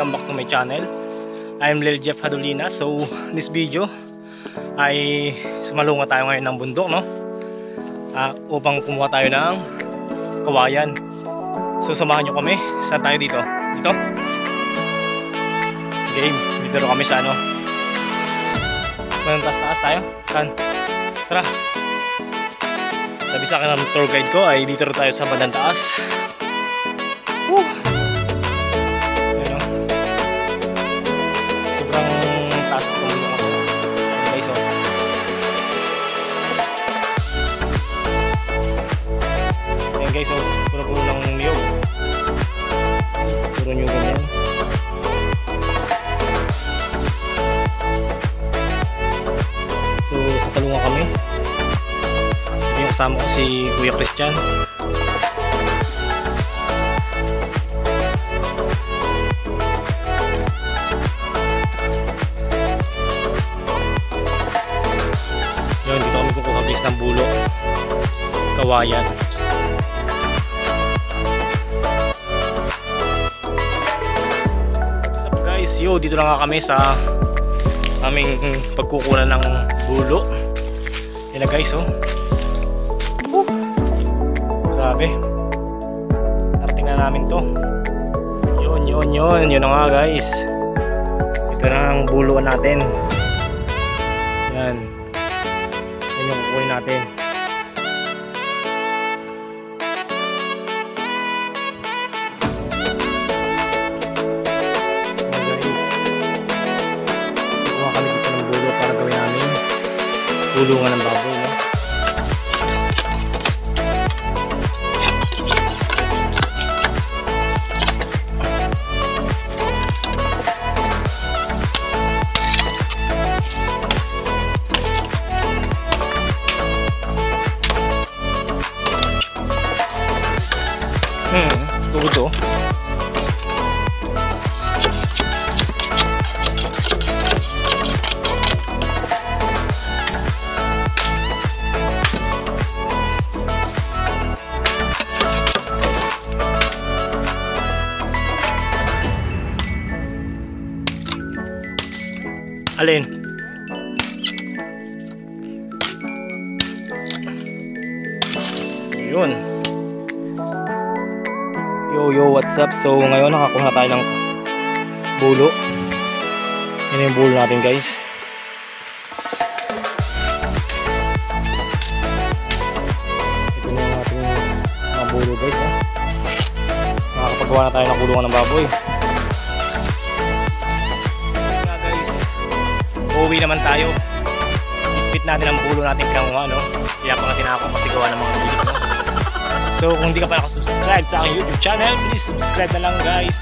welcome back to my channel. I'm Lil Jeff Hadolina. So this video ay sumalunga tayo ngayon ng bundok, no? Upang kumuha tayo ng kawayan. So samahan nyo kami. Saan tayo dito? Dito? Game. Dito kami sa ano? Taas tayo? Saan? Tara. Sabi sa akin ng tour guide ko ay dito tayo sa bandang taas. Ayan, oh. Sobrang taas ko muna ako. Guys, oh. Ayan guys, oh. Puro-puro ng niyog. Puro niyog ganyan. So, katalungan kami. Yung kasama ko si Kuya Christian. Yun, dito kami kukuha guys ng bulo, kawayan. What's up guys? Yo, dito na nga kami sa aming pagkukunan ng bulo. Yan na guys, oh. Grabe. Narating na namin to. Yun na nga guys. Ito na ang buluan natin. Yan. Yan yung kukunin natin. Kukuha kami dito ng bulo para gawin namin bulungan ng baboy, no? Tudo. Alin? Yun. Yo, what's up? So ngayon nakakuha tayo ng bulo. Yan yung bulo natin guys. Ito na yung ating mga bulo guys, eh. Nakakapagawa na tayo ng kulungan ng baboy. Nga guys, uuwi naman tayo. Bitbit natin ang bulo natin pinanguha, no? Kaya pa natin ako masigawa ng mga bulo, no? So kung hindi ka pa nakasubscribe sa aking YouTube channel, please subscribe na lang guys.